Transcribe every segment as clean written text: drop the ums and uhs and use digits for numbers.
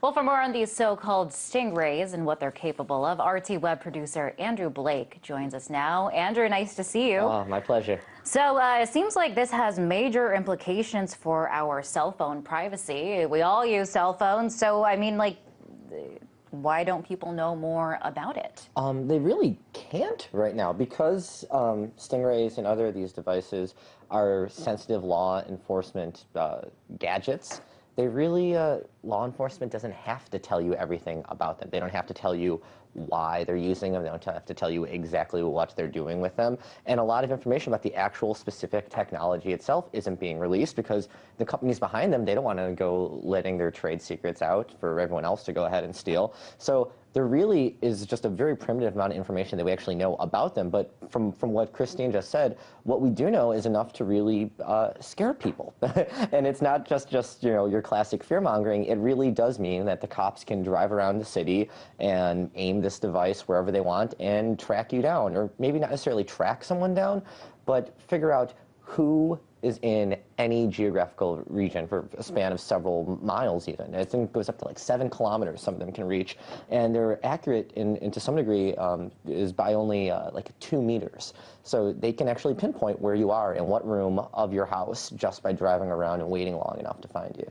Well, for more on these so-called stingrays and what they're capable of, RT web producer Andrew Blake joins us now. Andrew, nice to see you. Oh, my pleasure. So it seems like this has major implications for our cell phone privacy. We all use cell phones, so I mean, like, why don't people know more about it? They really can't right now because stingrays and other of these devices are sensitive law enforcement gadgets. They really, law enforcement doesn't have to tell you everything about them. They don't have to tell you why they're using them. They don't have to tell you exactly what they're doing with them. And a lot of information about the actual specific technology itself isn't being released because the companies behind them, they don't want to go letting their trade secrets out for everyone else to go ahead and steal. So there really is just a very primitive amount of information that we actually know about them. But from what Christine just said, what we do know is enough to really scare people. And it's not just your classic fear-mongering. It really does mean that the cops can drive around the city and aim this device wherever they want and track you down, or maybe not necessarily track someone down, but figure out who is in any geographical region for a span of several miles even. I think it goes up to like 7 kilometers some of them can reach. And they're accurate to some degree is by only like 2 meters. So they can actually pinpoint where you are in what room of your house just by driving around and waiting long enough to find you.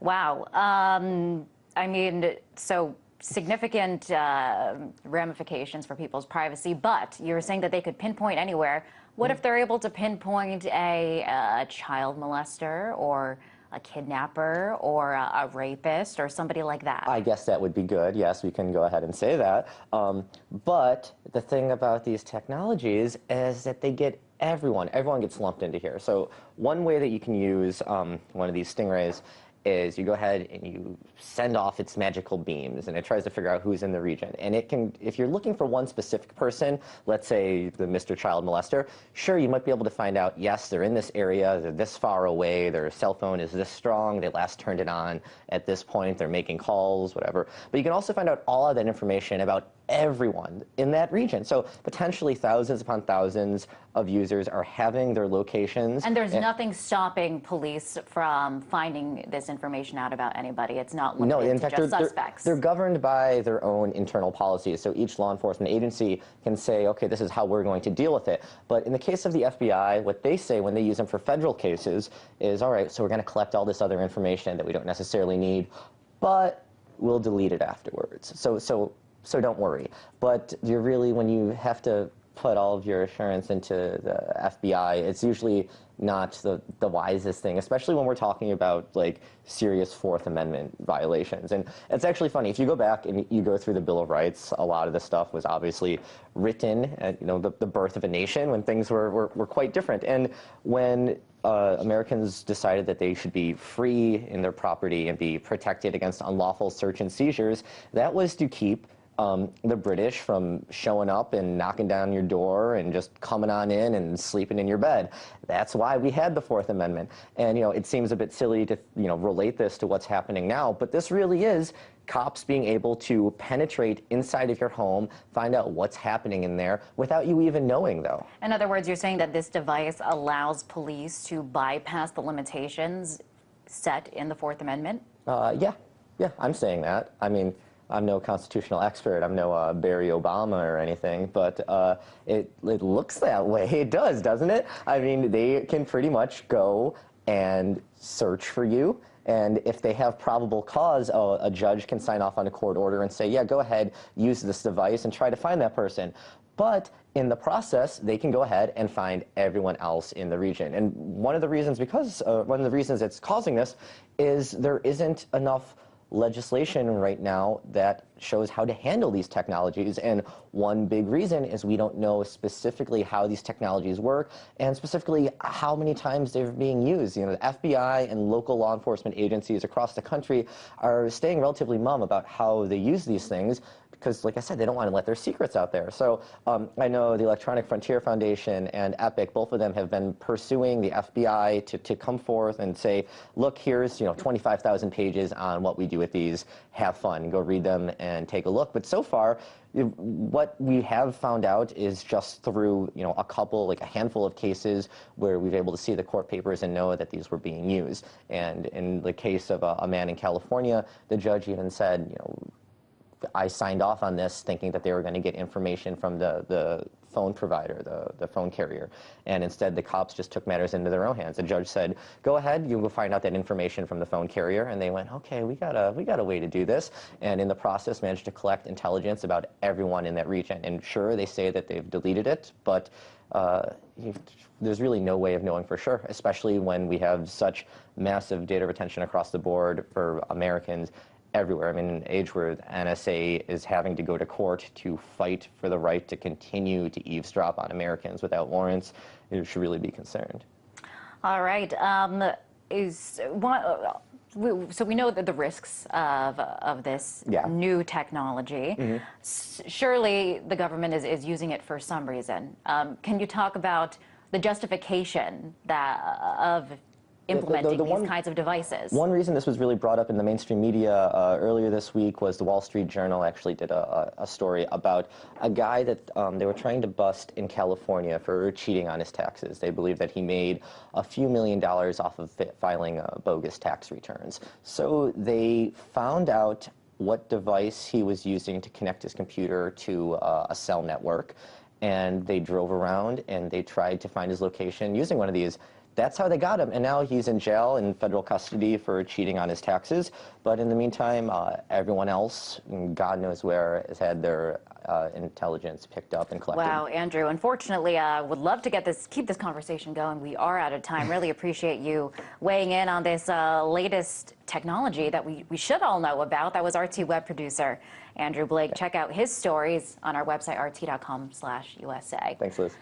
Wow. I mean, so significant ramifications for people's privacy, but you're saying that they could pinpoint anywhere. What if they're able to pinpoint a child molester or a kidnapper or a rapist or somebody like that? I guess that would be good. Yes, we can go ahead and say that. But the thing about these technologies is that they get everyone gets lumped into here. So one way that you can use one of these stingrays is you go ahead and you send off its magical beams, and it tries to figure out who's in the region. And it can, if you're looking for one specific person, let's say the Mr. Child Molester, sure, you might be able to find out, yes, they're in this area, they're this far away, their cell phone is this strong, they last turned it on at this point, they're making calls, whatever. But you can also find out all of that information about everyone in that region. So potentially thousands upon thousands of users are having their locations. And there's nothing stopping police from finding this information out about anybody. It's not limited to just suspects. They're governed by their own internal policies. So each law enforcement agency can say, okay, this is how we're going to deal with it. But in the case of the FBI, what they say when they use them for federal cases is, all right, so we're going to collect all this other information that we don't necessarily need, but we'll delete it afterwards. So don't worry. But you're really, when you have to put all of your assurance into the FBI, it's usually not the wisest thing, especially when we're talking about like serious Fourth Amendment violations. And it's actually funny, if you go back and you go through the Bill of Rights, a lot of this stuff was obviously written at the birth of a nation when things were quite different. And when Americans decided that they should be free in their property and be protected against unlawful search and seizures, that was to keep the British from showing up and knocking down your door and just coming on in and sleeping in your bed. That's why we had the Fourth Amendment. And, it seems a bit silly to, relate this to what's happening now, but this really is cops being able to penetrate inside of your home, find out what's happening in there without you even knowing, though. In other words, you're saying that this device allows police to bypass the limitations set in the Fourth Amendment? Yeah, I'm saying that. I mean, I'm no constitutional expert. I'm no Barry Obama or anything, but it looks that way. It does, doesn't it? I mean, they can pretty much go and search for you. And if they have probable cause, a judge can sign off on a court order and say, yeah, go ahead, use this device and try to find that person. But in the process, they can go ahead and find everyone else in the region. And one of the reasons it's causing this is there isn't enough legislation right now that shows how to handle these technologies, and one big reason is we don't know specifically how these technologies work and specifically how many times they're being used. The FBI and local law enforcement agencies across the country are staying relatively mum about how they use these things because, like I said, they don't want to let their secrets out there. So I know the Electronic Frontier Foundation and Epic, both of them have been pursuing the FBI to come forth and say, look, here's 25,000 pages on what we do with these. Have fun, go read them and take a look. But so far, what we have found out is just through a handful of cases where we've been able to see the court papers and know that these were being used. And in the case of a man in California, the judge even said, I signed off on this thinking that they were going to get information from the phone provider, the phone carrier, and instead the cops just took matters into their own hands. The judge said, go ahead, you will find out that information from the phone carrier, and they went, okay, we got a way to do this, and in the process managed to collect intelligence about everyone in that region. And sure, they say that they've deleted it, but there's really no way of knowing for sure, especially when we have such massive data retention across the board for Americans everywhere. I mean, in an age where the NSA is having to go to court to fight for the right to continue to eavesdrop on Americans without warrants, you should really be concerned. All right. So we know that the risks of this new technology. Surely the government is using it for some reason. Can you talk about the justification of implementing these kinds of devices? One reason this was really brought up in the mainstream media earlier this week was the Wall Street Journal actually did a story about a guy that they were trying to bust in California for cheating on his taxes. They believe that he made a few $1,000,000 off of filing bogus tax returns. So they found out what device he was using to connect his computer to a cell network, and they drove around and they tried to find his location using one of these. That's how they got him, and now he's in jail in federal custody for cheating on his taxes. But in the meantime, everyone else, God knows where, has had their intelligence picked up and collected. Wow, Andrew. Unfortunately, would love to keep this conversation going. We are out of time. Really appreciate you weighing in on this latest technology that we should all know about. That was RT web producer Andrew Blake. Check out his stories on our website, rt.com/USA. Thanks, Liz.